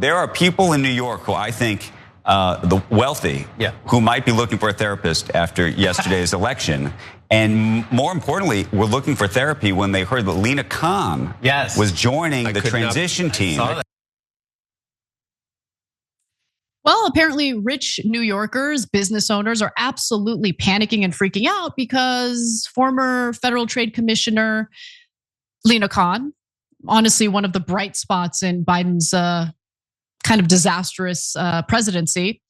there are people in New York who I think the wealthy who might be looking for a therapist after yesterday's election. And more importantly, were looking for therapy when they heard that Lina Khan was joining the transition team. Well, apparently rich New Yorkers, business owners are absolutely panicking and freaking out because former Federal Trade Commissioner Lina Khan, honestly one of the bright spots in Biden's kind of disastrous presidency,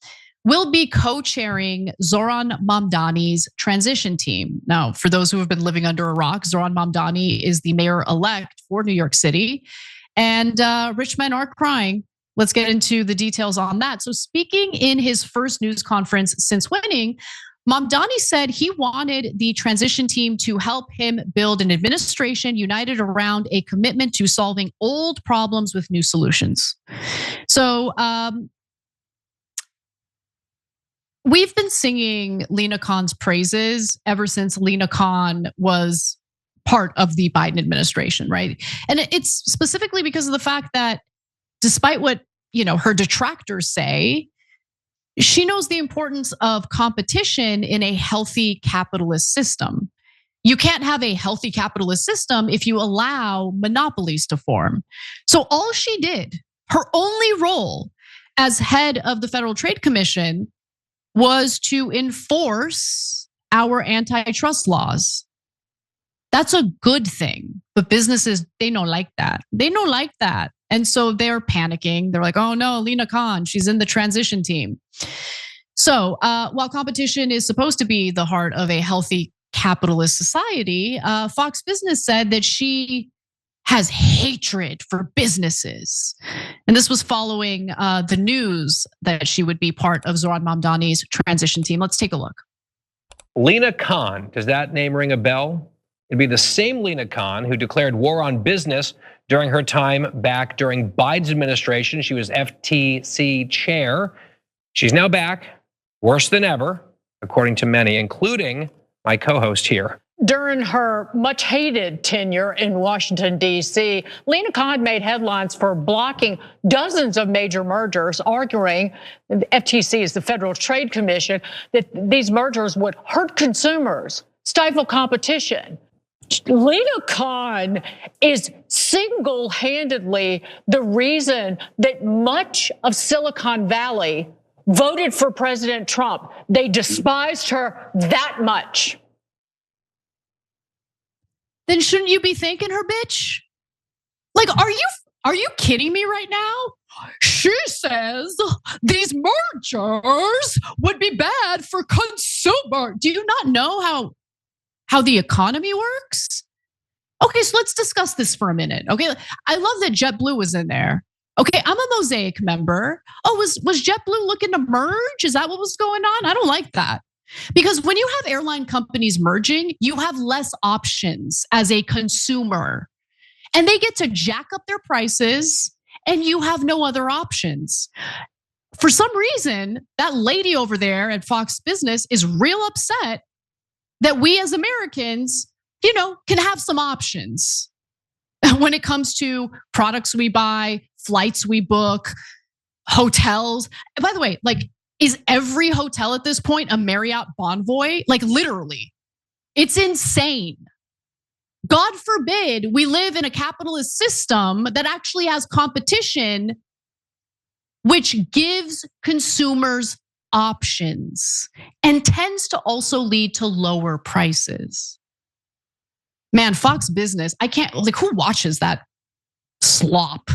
will be co-chairing Zohran Mamdani's transition team. Now, for those who have been living under a rock, Zohran Mamdani is the mayor-elect for New York City, and rich men are crying. Let's get into the details on that. So speaking in his first news conference since winning, Mamdani said he wanted the transition team to help him build an administration united around a commitment to solving old problems with new solutions. So we've been singing Lina Khan's praises ever since Lina Khan was part of the Biden administration, right? And it's specifically because of the fact that despite what her detractors say, she knows the importance of competition in a healthy capitalist system. You can't have a healthy capitalist system if you allow monopolies to form. So all she did, her only role as head of the Federal Trade Commission, was to enforce our antitrust laws. That's a good thing, but businesses, they don't like that. They don't like that. And so they're panicking. They're like, oh no, Lina Khan, she's in the transition team. So while competition is supposed to be the heart of a healthy capitalist society, Fox Business said that she has hatred for businesses. And this was following the news that she would be part of Zohran Mamdani's transition team. Let's take a look. Lina Khan, does that name ring a bell? It'd be the same Lina Khan who declared war on business during her time back during Biden's administration. She was FTC chair. She's now back, worse than ever, according to many, including my co-host here. During her much hated tenure in Washington, D.C., Lina Khan made headlines for blocking dozens of major mergers, arguing the FTC is the Federal Trade Commission, that these mergers would hurt consumers, stifle competition. Lina Khan is single-handedly the reason that much of Silicon Valley voted for President Trump. They despised her that much. Then shouldn't you be thanking her, bitch? Like, are you kidding me right now? She says these mergers would be bad for consumer. Do you not know how the economy works? Okay, so let's discuss this for a minute. Okay, I love that JetBlue was in there. Okay, I'm a Mosaic member. Oh, was JetBlue looking to merge? Is that what was going on? I don't like that. Because when you have airline companies merging, you have less options as a consumer. And they get to jack up their prices and you have no other options. For some reason, that lady over there at Fox Business is real upset that we as Americans, can have some options when it comes to products we buy, flights we book, hotels. By the way, is every hotel at this point a Marriott Bonvoy? Literally, it's insane. God forbid we live in a capitalist system that actually has competition, which gives consumers options and tends to also lead to lower prices. Man, Fox Business, I can't, who watches that slop?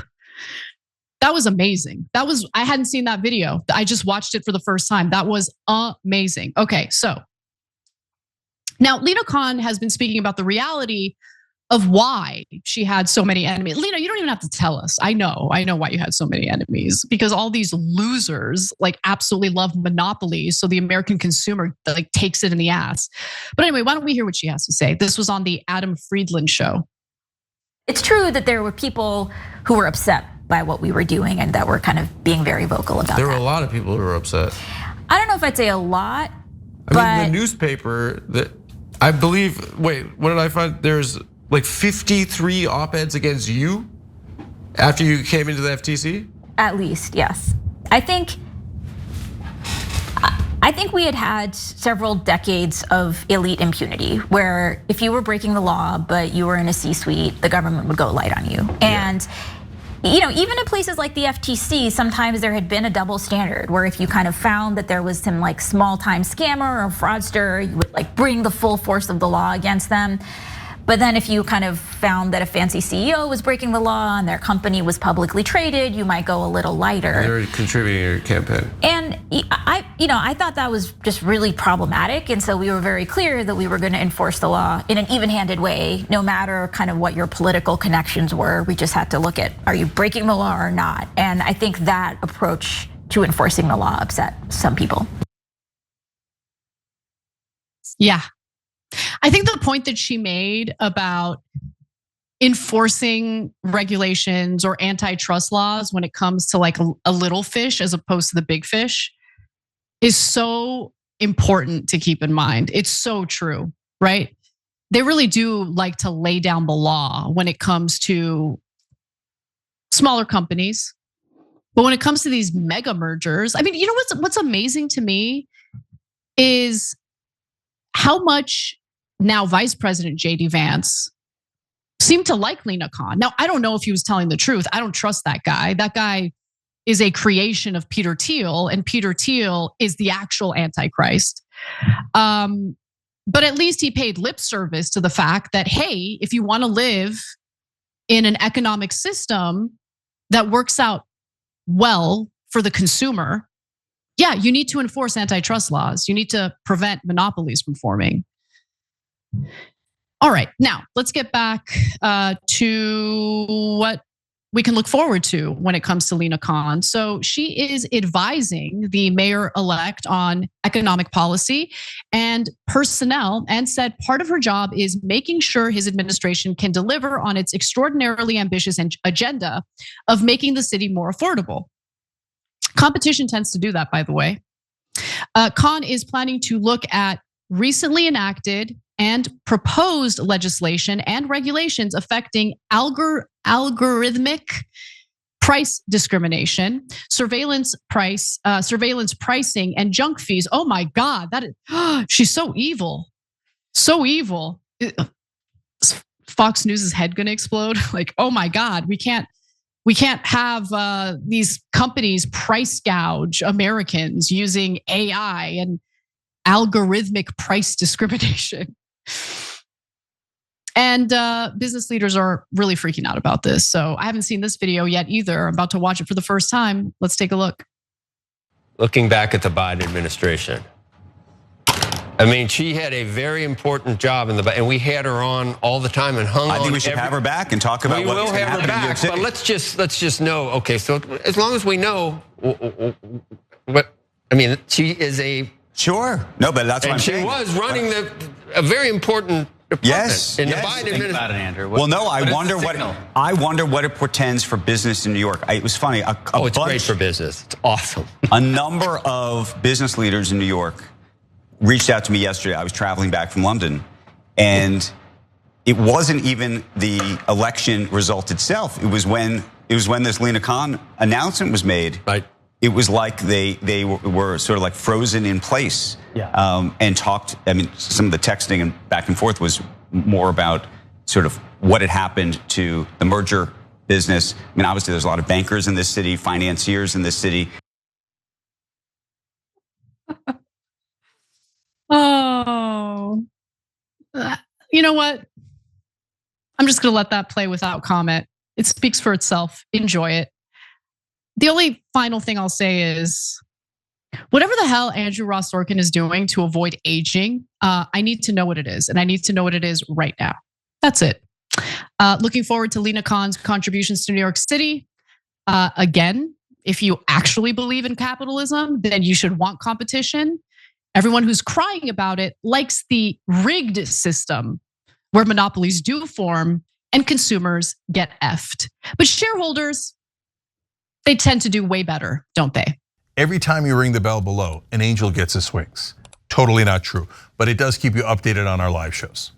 That was amazing. I hadn't seen that video. I just watched it for the first time. That was amazing. Okay, so now Lina Khan has been speaking about the reality of why she had so many enemies. Lina, you don't even have to tell us. I know why you had so many enemies, because all these losers absolutely love monopolies. So the American consumer takes it in the ass. But anyway, why don't we hear what she has to say? This was on the Adam Friedland show. It's true that there were people who were upset by what we were doing and that were kind of being very vocal about that. There were a lot of people who were upset. I don't know if I'd say a lot, I mean, the newspaper that I believe, wait, what did I find? There's 53 op-eds against you after you came into the FTC? At least, yes. I think we had several decades of elite impunity where if you were breaking the law, but you were in a C-suite, the government would go light on you. And even in places like the FTC, sometimes there had been a double standard where if you kind of found that there was some like small time scammer or fraudster, you would like bring the full force of the law against them. But then if you kind of found that a fancy CEO was breaking the law and their company was publicly traded, you might go a little lighter. They're contributing to your campaign. And I thought that was just really problematic. And so we were very clear that we were going to enforce the law in an even-handed way, no matter kind of what your political connections were. We just had to look at, are you breaking the law or not? And I think that approach to enforcing the law upset some people. Yeah. I think the point that she made about enforcing regulations or antitrust laws when it comes to like a little fish as opposed to the big fish is so important to keep in mind. It's so true, right? They really do like to lay down the law when it comes to smaller companies. But when it comes to these mega mergers, I mean, you know what's amazing to me is how much now Vice President JD Vance seemed to like Lina Khan. Now, I don't know if he was telling the truth. I don't trust that guy. That guy is a creation of Peter Thiel, and Peter Thiel is the actual Antichrist. But at least he paid lip service to the fact that, hey, if you want to live in an economic system that works out well for the consumer, yeah, you need to enforce antitrust laws. You need to prevent monopolies from forming. All right, now let's get back to what we can look forward to when it comes to Lina Khan. So she is advising the mayor-elect on economic policy and personnel, and said part of her job is making sure his administration can deliver on its extraordinarily ambitious agenda of making the city more affordable. Competition tends to do that, by the way. Khan is planning to look at recently enacted and proposed legislation and regulations affecting algorithmic price discrimination, surveillance pricing, and junk fees. Oh my God, she's so evil, so evil. Fox News' head gonna explode. Like, oh my God, we can't have these companies price gouge Americans using AI and algorithmic price discrimination. And business leaders are really freaking out about this. So I haven't seen this video yet either. I'm about to watch it for the first time. Let's take a look. Looking back at the Biden administration, I mean, she had a very important job and we had her on all the time and hung on. I think we should have her back and talk about what's going to happen in New York City. But let's just know. Okay, so as long as we know what I mean, she is a sure. No, but that's what I'm saying. She was running a very important department in the Biden administration. Well, no, I wonder what it portends for business in New York. It was funny. It's great for business. It's awesome. A number of business leaders in New York reached out to me yesterday. I was traveling back from London, and it wasn't even the election result itself. It was when this Lina Khan announcement was made. Right. It was like they were sort of like frozen in place. Yeah. And talked. I mean, some of the texting and back and forth was more about sort of what had happened to the merger business. I mean, obviously, there's a lot of bankers in this city, financiers in this city. Oh, you know what? I'm just gonna let that play without comment. It speaks for itself. Enjoy it. The only final thing I'll say is, whatever the hell Andrew Ross Sorkin is doing to avoid aging, I need to know what it is, and I need to know what it is right now. That's it. Looking forward to Lina Khan's contributions to New York City. Again, if you actually believe in capitalism, then you should want competition. Everyone who's crying about it likes the rigged system where monopolies do form and consumers get effed. But shareholders, they tend to do way better, don't they? Every time you ring the bell below, an angel gets his wings. Totally not true, but it does keep you updated on our live shows.